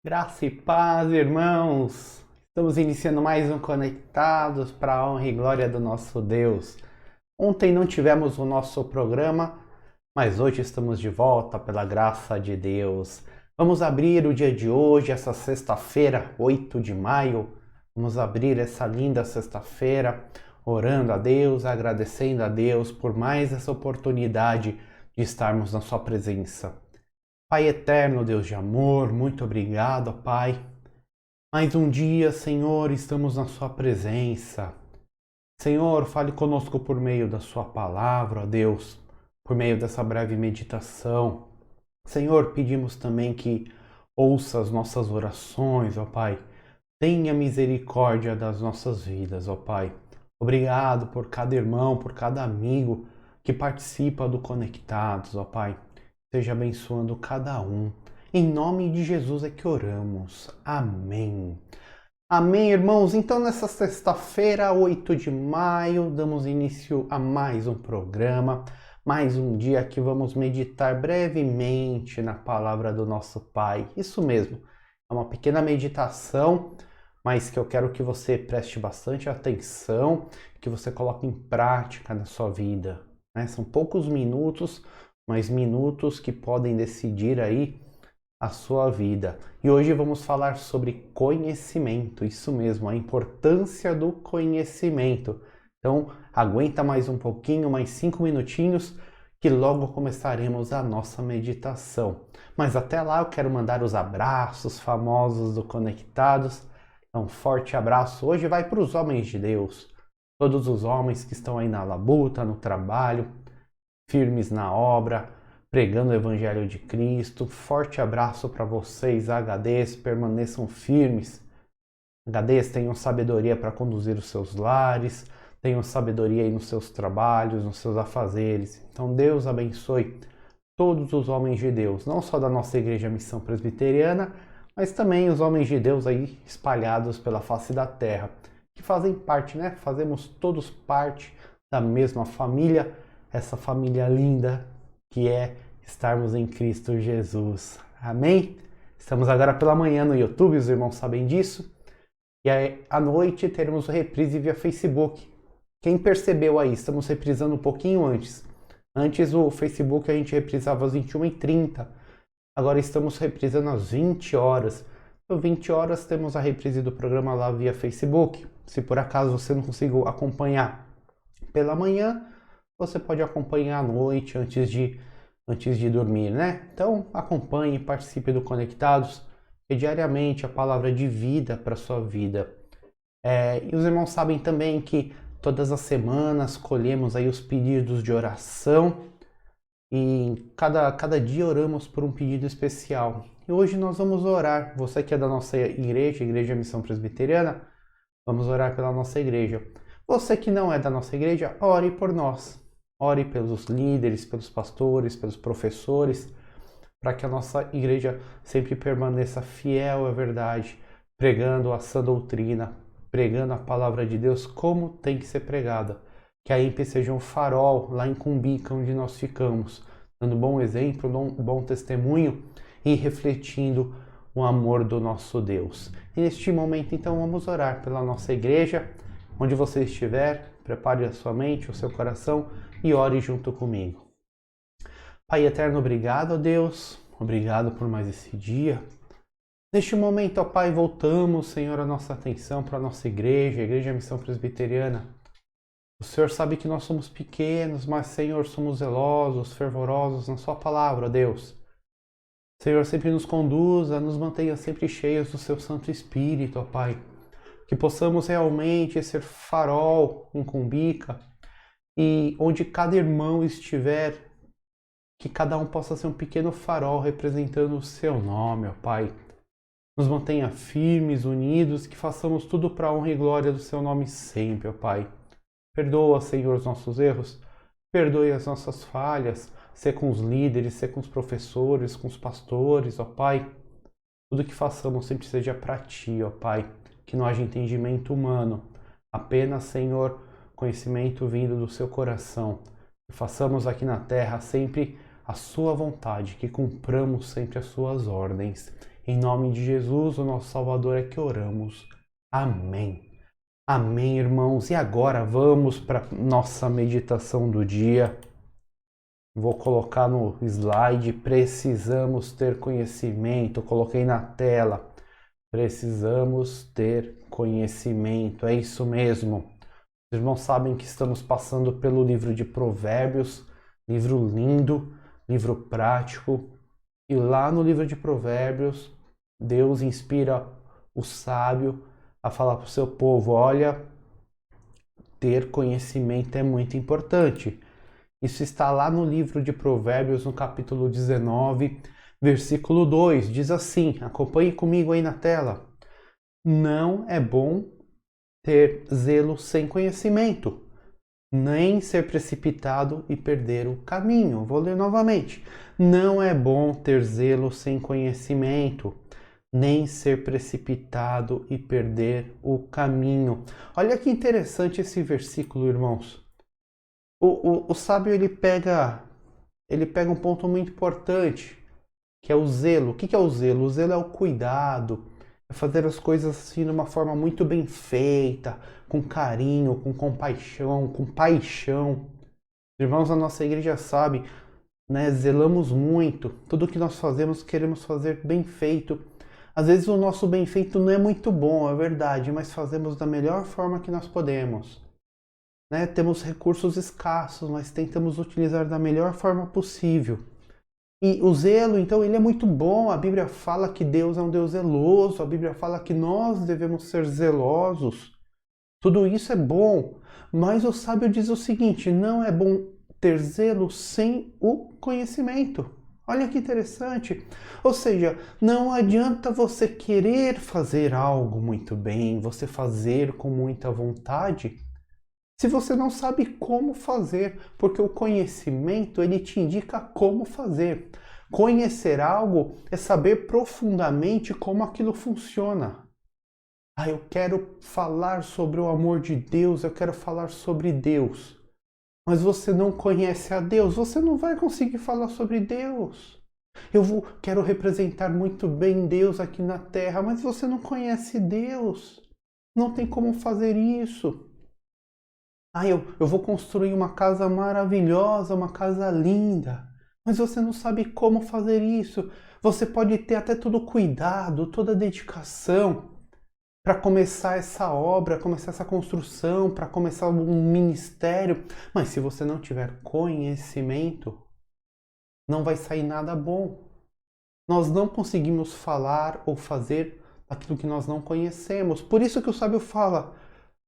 Graça e paz, irmãos! Estamos iniciando mais um Conectados para a honra e glória do nosso Deus. Ontem não tivemos o nosso programa, mas hoje estamos de volta pela graça de Deus. Vamos abrir o dia de hoje, essa sexta-feira, 8 de maio. Vamos abrir essa linda sexta-feira orando a Deus, agradecendo a Deus por mais essa oportunidade de estarmos na sua presença. Pai eterno, Deus de amor, muito obrigado, Pai. Mais um dia, Senhor, estamos na Sua presença. Senhor, fale conosco por meio da Sua palavra, ó Deus, por meio dessa breve meditação. Senhor, pedimos também que ouça as nossas orações, ó Pai. Tenha misericórdia das nossas vidas, ó Pai. Obrigado por cada irmão, por cada amigo que participa do Conectados, ó Pai. Seja abençoando cada um. Em nome de Jesus é que oramos. Amém. Amém, irmãos. Então, nessa sexta-feira, 8 de maio, damos início a mais um programa, mais um dia que vamos meditar brevemente na palavra do nosso Pai. Isso mesmo, é uma pequena meditação, mas que eu quero que você preste bastante atenção, que você coloque em prática na sua vida, né? São poucos minutos, mas minutos que podem decidir aí a sua vida. E hoje vamos falar sobre conhecimento, isso mesmo, a importância do conhecimento. Então, aguenta mais um pouquinho, mais 5 minutinhos, que logo começaremos a nossa meditação. Mas até lá eu quero mandar os abraços famosos do Conectados. Um forte abraço. Hoje vai para os homens de Deus, todos os homens que estão aí na labuta, no trabalho, firmes na obra, pregando o Evangelho de Cristo. Forte abraço para vocês, HDs, permaneçam firmes. HDs, tenham sabedoria para conduzir os seus lares, tenham sabedoria aí nos seus trabalhos, nos seus afazeres. Então Deus abençoe todos os homens de Deus, não só da nossa Igreja Missão Presbiteriana, mas também os homens de Deus aí espalhados pela face da terra, que fazem parte, né? Fazemos todos parte da mesma família, essa família linda que é estarmos em Cristo Jesus. Amém? Estamos agora pela manhã no YouTube, os irmãos sabem disso. E aí, à noite teremos o reprise via Facebook. Quem percebeu aí, estamos reprisando um pouquinho antes. Antes o Facebook a gente reprisava às 21h30. Agora estamos reprisando às 20 horas. Às 20 horas temos a reprise do programa lá via Facebook. Se por acaso você não conseguiu acompanhar pela manhã, você pode acompanhar à noite antes de dormir, né? Então acompanhe, participe do Conectados, e diariamente a palavra de vida para a sua vida. E os irmãos sabem também que todas as semanas colhemos aí os pedidos de oração e cada dia oramos por um pedido especial. E hoje nós vamos orar, você que é da nossa igreja, Igreja Missão Presbiteriana, vamos orar pela nossa igreja. Você que não é da nossa igreja, ore por nós. Ore pelos líderes, pelos pastores, pelos professores, para que a nossa igreja sempre permaneça fiel à verdade, pregando a sã doutrina, pregando a palavra de Deus como tem que ser pregada. Que a IMP seja um farol lá em Cumbica, onde nós ficamos, dando bom exemplo, bom testemunho e refletindo o amor do nosso Deus. E neste momento, então, vamos orar pela nossa igreja. Onde você estiver, prepare a sua mente, o seu coração e ore junto comigo. Pai eterno, obrigado a Deus, obrigado por mais esse dia. Neste momento, ó Pai, voltamos, Senhor, a nossa atenção para a nossa igreja, a Igreja Missão Presbiteriana. O Senhor sabe que nós somos pequenos, mas, Senhor, somos zelosos, fervorosos na Sua palavra, ó Deus. Senhor, sempre nos conduza, nos mantenha sempre cheios do Seu Santo Espírito, ó Pai. Que possamos realmente ser farol em Cumbica, e onde cada irmão estiver, que cada um possa ser um pequeno farol representando o seu nome, ó Pai. Nos mantenha firmes, unidos, que façamos tudo para a honra e glória do seu nome sempre, ó Pai. Perdoa, Senhor, os nossos erros, perdoe as nossas falhas, ser com os líderes, ser com os professores, com os pastores, ó Pai. Tudo que façamos sempre seja para Ti, ó Pai. Que não haja entendimento humano, apenas, Senhor, conhecimento vindo do seu coração. Que façamos aqui na terra sempre a sua vontade, que cumpramos sempre as suas ordens. Em nome de Jesus, o nosso Salvador, é que oramos. Amém. Amém, irmãos. E agora vamos para nossa meditação do dia. Vou colocar no slide, precisamos ter conhecimento. Coloquei na tela. Precisamos ter conhecimento. É isso mesmo. Os irmãos sabem que estamos passando pelo livro de Provérbios, livro lindo, livro prático. E lá no livro de Provérbios, Deus inspira o sábio a falar para o seu povo: olha, ter conhecimento é muito importante. Isso está lá no livro de Provérbios, no capítulo 19, versículo 2. Diz assim, acompanhe comigo aí na tela. Não é bom ter zelo sem conhecimento, nem ser precipitado e perder o caminho. Vou ler novamente. Não é bom ter zelo sem conhecimento, nem ser precipitado e perder o caminho. Olha que interessante esse versículo, irmãos. O sábio ele pega um ponto muito importante, que é o zelo. O que é o zelo? O zelo é o cuidado, é fazer as coisas assim de uma forma muito bem feita, com carinho, com compaixão, com paixão. Os irmãos da nossa igreja sabem, né? Zelamos muito. Tudo que nós fazemos, queremos fazer bem feito. Às vezes o nosso bem feito não é muito bom, é verdade, mas fazemos da melhor forma que nós podemos. Né? Temos recursos escassos, mas tentamos utilizar da melhor forma possível. E o zelo, então, ele é muito bom. A Bíblia fala que Deus é um Deus zeloso, a Bíblia fala que nós devemos ser zelosos. Tudo isso é bom, mas o sábio diz o seguinte: não é bom ter zelo sem o conhecimento. Olha que interessante. Ou seja, não adianta você querer fazer algo muito bem, você fazer com muita vontade, se você não sabe como fazer, porque o conhecimento ele te indica como fazer. Conhecer algo é saber profundamente como aquilo funciona. Ah, eu quero falar sobre o amor de Deus, eu quero falar sobre Deus. Mas você não conhece a Deus, você não vai conseguir falar sobre Deus. Quero representar muito bem Deus aqui na terra, mas você não conhece Deus. Não tem como fazer isso. Ah, eu vou construir uma casa maravilhosa, uma casa linda. Mas você não sabe como fazer isso. Você pode ter até todo o cuidado, toda a dedicação para começar essa obra, começar essa construção, para começar um ministério. Mas se você não tiver conhecimento, não vai sair nada bom. Nós não conseguimos falar ou fazer aquilo que nós não conhecemos. Por isso que o sábio fala: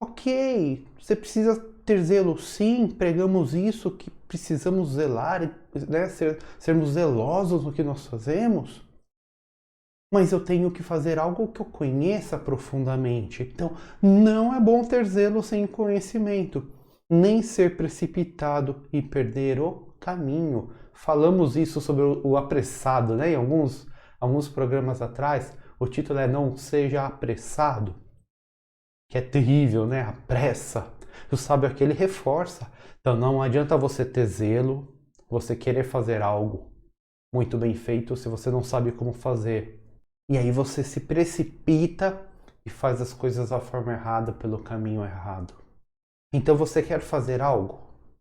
ok, você precisa ter zelo, sim, pregamos isso, que precisamos zelar, né, sermos zelosos no que nós fazemos, mas eu tenho que fazer algo que eu conheça profundamente. Então, não é bom ter zelo sem conhecimento, nem ser precipitado e perder o caminho. Falamos isso sobre o apressado, né, em alguns programas atrás. O título é Não Seja Apressado, que é terrível, né? A pressa. O sábio aqui ele reforça. Então não adianta você ter zelo, você querer fazer algo muito bem feito se você não sabe como fazer. E aí você se precipita e faz as coisas da forma errada, pelo caminho errado. Então você quer fazer algo,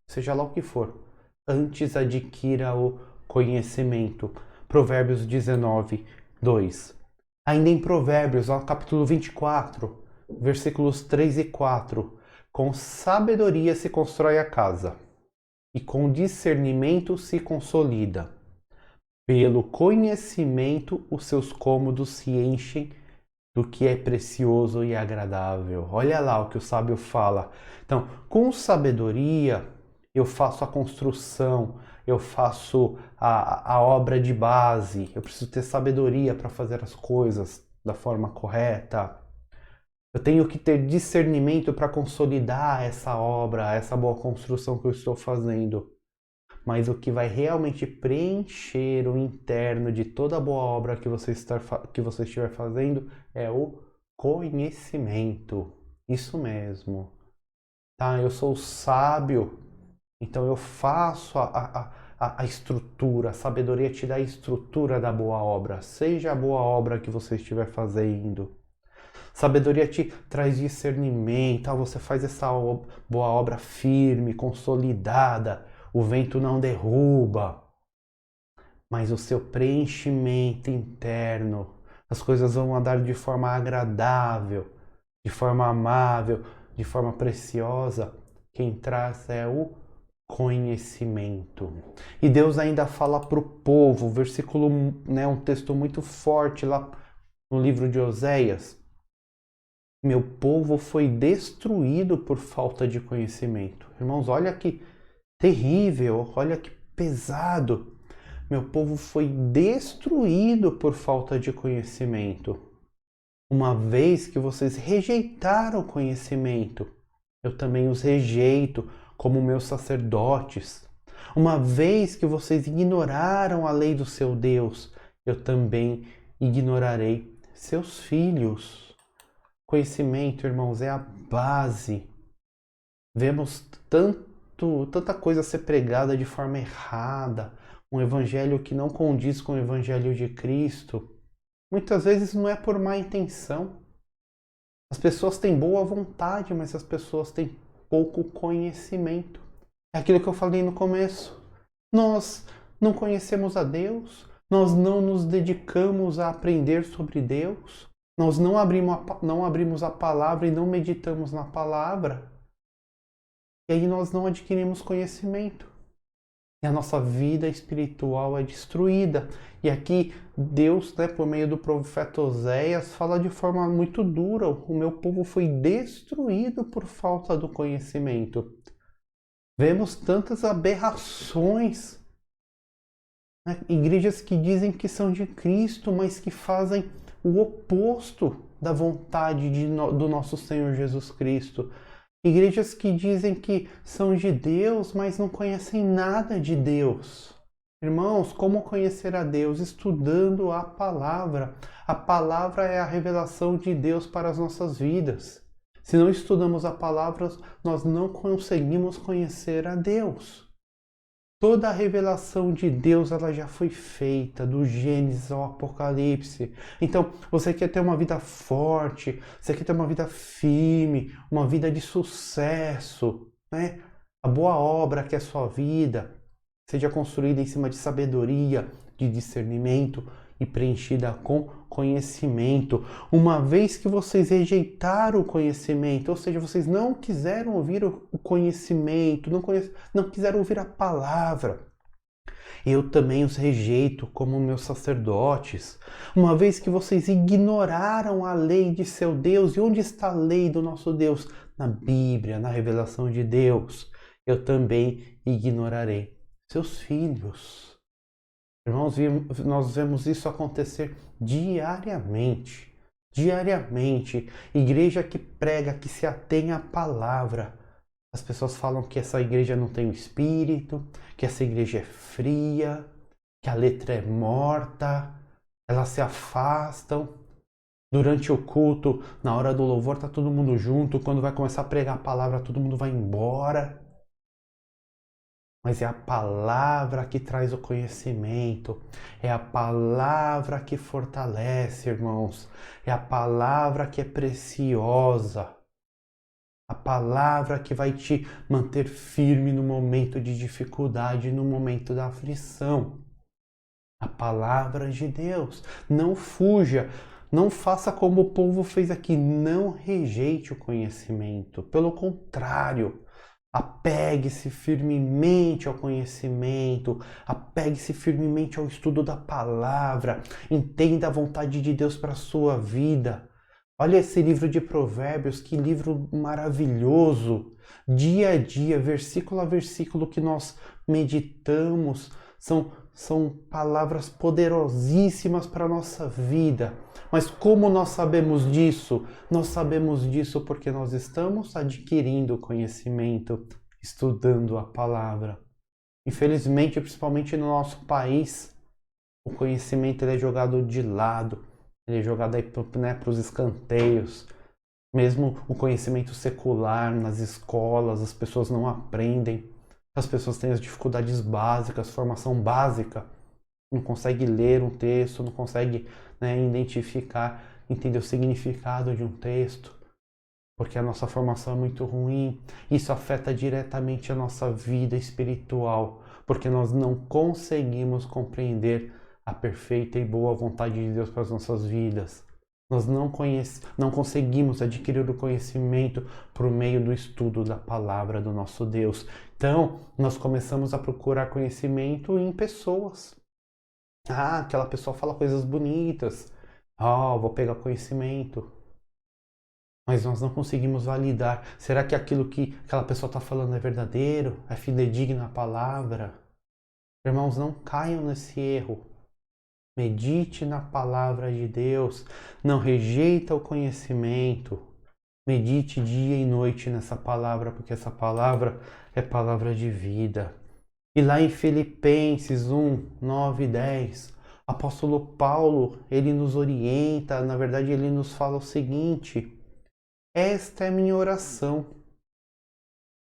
seja lá o que for, antes adquira o conhecimento. Provérbios 19, 2. Ainda em Provérbios, ó, capítulo 24, versículos 3 e 4. Com sabedoria se constrói a casa, e com discernimento se consolida. Pelo conhecimento os seus cômodos se enchem do que é precioso e agradável. Olha lá o que o sábio fala. Então, com sabedoria eu faço a construção, eu faço a obra de base. Eu preciso ter sabedoria para fazer as coisas da forma correta. Eu tenho que ter discernimento para consolidar essa obra, essa boa construção que eu estou fazendo. Mas o que vai realmente preencher o interno de toda boa obra que você estiver fazendo é o conhecimento. Isso mesmo. Tá? Eu sou sábio, então eu faço a estrutura, a sabedoria te dá a estrutura da boa obra, seja a boa obra que você estiver fazendo. Sabedoria te traz discernimento, você faz essa boa obra firme, consolidada, o vento não derruba, mas o seu preenchimento interno, as coisas vão andar de forma agradável, de forma amável, de forma preciosa. Quem traz é o conhecimento. E Deus ainda fala para o povo, versículo, um texto muito forte lá no livro de Oséias. Meu povo foi destruído por falta de conhecimento. Irmãos, olha que terrível, olha que pesado. Meu povo foi destruído por falta de conhecimento. Uma vez que vocês rejeitaram o conhecimento, eu também os rejeito como meus sacerdotes. Uma vez que vocês ignoraram a lei do seu Deus, eu também ignorarei seus filhos. Conhecimento, irmãos, é a base. Vemos tanta coisa ser pregada de forma errada, um evangelho que não condiz com o evangelho de Cristo. Muitas vezes não é por má intenção. As pessoas têm boa vontade, mas as pessoas têm pouco conhecimento. É aquilo que eu falei no começo. Nós não conhecemos a Deus, nós não nos dedicamos a aprender sobre Deus, nós não abrimos a palavra e não meditamos na palavra. E aí nós não adquirimos conhecimento. E a nossa vida espiritual é destruída. E aqui Deus, por meio do profeta Oséias, fala de forma muito dura. O meu povo foi destruído por falta do conhecimento. Vemos tantas aberrações. Igrejas que dizem que são de Cristo, mas que fazem o oposto da vontade do nosso Senhor Jesus Cristo. Igrejas que dizem que são de Deus, mas não conhecem nada de Deus. Irmãos, como conhecer a Deus? Estudando a palavra. A palavra é a revelação de Deus para as nossas vidas. Se não estudamos a palavra, nós não conseguimos conhecer a Deus. Toda a revelação de Deus ela já foi feita, do Gênesis ao Apocalipse. Então, você quer ter uma vida forte, você quer ter uma vida firme, uma vida de sucesso, né? A boa obra que é a sua vida seja construída em cima de sabedoria, de discernimento e preenchida com conhecimento. Uma vez que vocês rejeitaram o conhecimento, ou seja, vocês não quiseram ouvir o conhecimento, não quiseram ouvir a palavra, eu também os rejeito como meus sacerdotes. Uma vez que vocês ignoraram a lei de seu Deus, e onde está a lei do nosso Deus? Na Bíblia, na revelação de Deus. Eu também ignorarei seus filhos. Irmãos, nós vemos isso acontecer diariamente. Diariamente. Igreja que prega, que se atém à palavra. As pessoas falam que essa igreja não tem o espírito, que essa igreja é fria, que a letra é morta, elas se afastam. Durante o culto, na hora do louvor, tá todo mundo junto. Quando vai começar a pregar a palavra, todo mundo vai embora. Mas é a palavra que traz o conhecimento, é a palavra que fortalece, irmãos, é a palavra que é preciosa, a palavra que vai te manter firme no momento de dificuldade, no momento da aflição. A palavra de Deus. Não fuja, não faça como o povo fez aqui, não rejeite o conhecimento, pelo contrário. Apegue-se firmemente ao conhecimento, apegue-se firmemente ao estudo da palavra, entenda a vontade de Deus para a sua vida. Olha esse livro de Provérbios, que livro maravilhoso! Dia a dia, versículo a versículo que nós meditamos, são palavras poderosíssimas para a nossa vida. Mas como nós sabemos disso? Nós sabemos disso porque nós estamos adquirindo conhecimento, estudando a palavra. Infelizmente, principalmente no nosso país, o conhecimento ele é jogado de lado, ele é jogado aí, para os escanteios. Mesmo o conhecimento secular nas escolas, as pessoas não aprendem. As pessoas têm as dificuldades básicas, formação básica, não consegue ler um texto, não consegue, né, identificar, entender o significado de um texto, porque a nossa formação é muito ruim. Isso afeta diretamente a nossa vida espiritual, porque nós não conseguimos compreender a perfeita e boa vontade de Deus para as nossas vidas. Nós não conseguimos adquirir o conhecimento por meio do estudo da palavra do nosso Deus. Então, nós começamos a procurar conhecimento em pessoas. Ah, aquela pessoa fala coisas bonitas. Vou pegar conhecimento. Mas nós não conseguimos validar. Será que aquilo que aquela pessoa está falando é verdadeiro? É fidedigna a palavra? Irmãos, não caiam nesse erro. Medite na palavra de Deus. Não rejeita o conhecimento. Medite dia e noite nessa palavra, porque essa palavra é palavra de vida. E lá em Filipenses 1, 9 e 10, apóstolo Paulo, ele nos orienta, na verdade ele nos fala o seguinte: esta é a minha oração,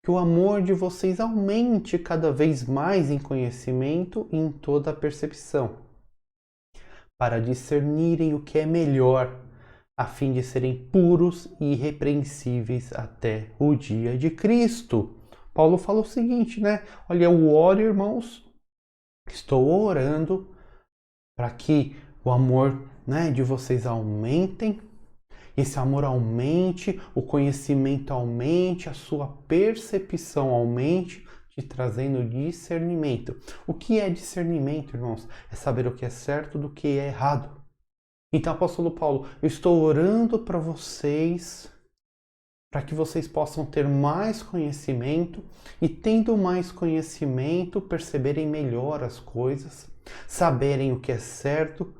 que o amor de vocês aumente cada vez mais em conhecimento e em toda a percepção, para discernirem o que é melhor, a fim de serem puros e irrepreensíveis até o dia de Cristo. Paulo fala o seguinte, né? Olha, eu oro, irmãos, estou orando para que o amor, né, de vocês aumentem, esse amor aumente, o conhecimento aumente, a sua percepção aumente, te trazendo discernimento. O que é discernimento, irmãos? É saber o que é certo do que é errado. Então, apóstolo Paulo, eu estou orando para vocês, para que vocês possam ter mais conhecimento e, tendo mais conhecimento, perceberem melhor as coisas, saberem o que é certo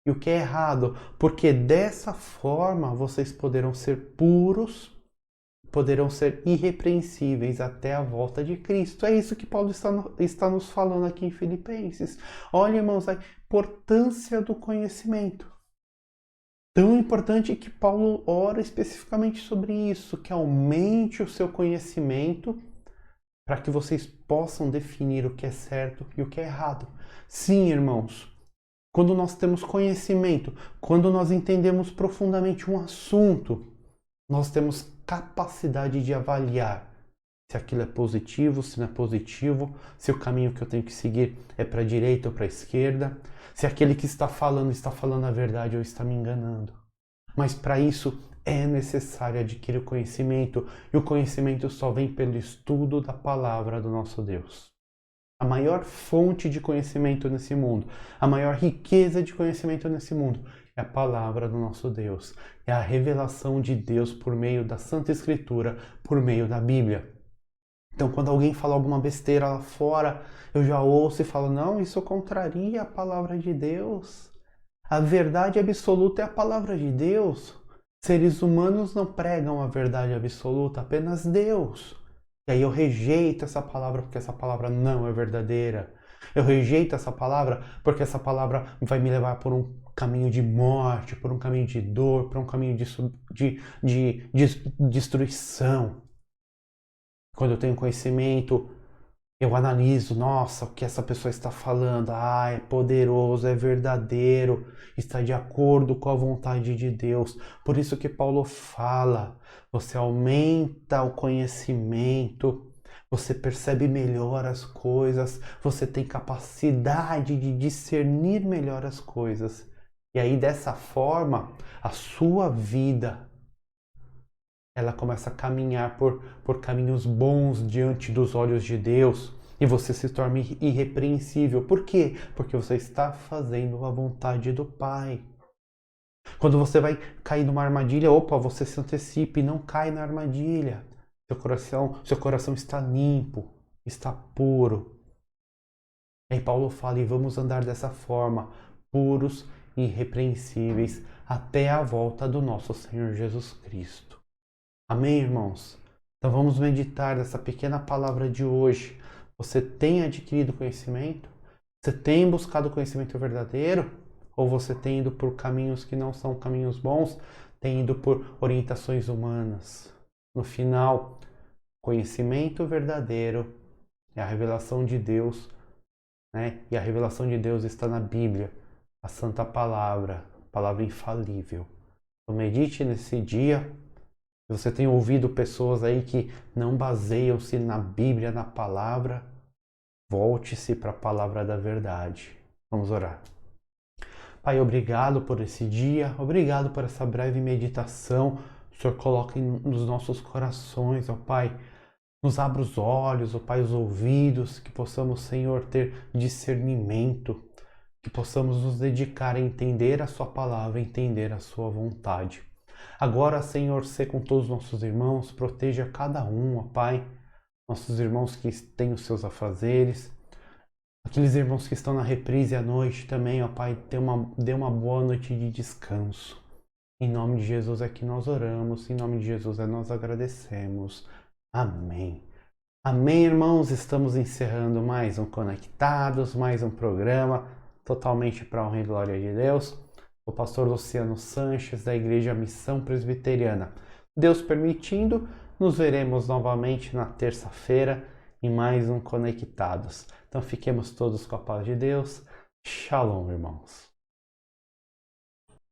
e o que é errado, porque dessa forma vocês poderão ser puros, poderão ser irrepreensíveis até a volta de Cristo. É isso que Paulo está nos falando aqui em Filipenses. Olha, irmãos, a importância do conhecimento. Tão importante que Paulo ora especificamente sobre isso, que aumente o seu conhecimento para que vocês possam definir o que é certo e o que é errado. Sim, irmãos, quando nós temos conhecimento, quando nós entendemos profundamente um assunto, nós temos capacidade de avaliar se aquilo é positivo, se não é positivo, se o caminho que eu tenho que seguir é para a direita ou para a esquerda, se aquele que está falando a verdade ou está me enganando. Mas para isso é necessário adquirir o conhecimento, e o conhecimento só vem pelo estudo da palavra do nosso Deus. A maior fonte de conhecimento nesse mundo, a maior riqueza de conhecimento nesse mundo é a palavra do nosso Deus. É a revelação de Deus por meio da Santa Escritura, por meio da Bíblia. Então, quando alguém fala alguma besteira lá fora, eu já ouço e falo, não, isso contraria a palavra de Deus. A verdade absoluta é a palavra de Deus. Seres humanos não pregam a verdade absoluta, apenas Deus. E aí eu rejeito essa palavra porque essa palavra não é verdadeira. Eu rejeito essa palavra porque essa palavra vai me levar por um caminho de morte, por um caminho de dor, por um caminho de destruição. Quando eu tenho conhecimento, eu analiso, nossa, o que essa pessoa está falando, é poderoso, é verdadeiro, está de acordo com a vontade de Deus. Por isso que Paulo fala, você aumenta o conhecimento, você percebe melhor as coisas, você tem capacidade de discernir melhor as coisas. E aí, dessa forma, a sua vida, ela começa a caminhar por caminhos bons diante dos olhos de Deus, e você se torna irrepreensível. Por quê? Porque você está fazendo a vontade do Pai. Quando você vai cair numa armadilha, você se antecipe e não cai na armadilha. Seu coração está limpo, está puro. E aí Paulo fala, e vamos andar dessa forma, puros e irrepreensíveis, até a volta do nosso Senhor Jesus Cristo. Amém, irmãos? Então vamos meditar nessa pequena palavra de hoje. Você tem adquirido conhecimento? Você tem buscado o conhecimento verdadeiro? Ou você tem ido por caminhos que não são caminhos bons? Tem ido por orientações humanas? No final, conhecimento verdadeiro é a revelação de Deus, né? E a revelação de Deus está na Bíblia, a Santa Palavra, palavra infalível. Então medite nesse dia. Se você tem ouvido pessoas aí que não baseiam-se na Bíblia, na palavra, volte-se para a palavra da verdade. Vamos orar. Pai, obrigado por esse dia, obrigado por essa breve meditação. O Senhor coloca nos nossos corações, ó Pai. Nos abra os olhos, ó Pai, os ouvidos, que possamos, Senhor, ter discernimento, que possamos nos dedicar a entender a Sua palavra, a entender a Sua vontade. Agora, Senhor, sê com todos os nossos irmãos, proteja cada um, ó Pai, nossos irmãos que têm os seus afazeres, aqueles irmãos que estão na reprise à noite também, ó Pai, dê uma boa noite de descanso. Em nome de Jesus é que nós oramos, em nome de Jesus é que nós agradecemos. Amém. Amém, irmãos, estamos encerrando mais um Conectados, mais um programa totalmente para a honra e glória de Deus. O pastor Luciano Sanches, da Igreja Missão Presbiteriana. Deus permitindo, nos veremos novamente na terça-feira em mais um Conectados. Então fiquemos todos com a paz de Deus. Shalom, irmãos.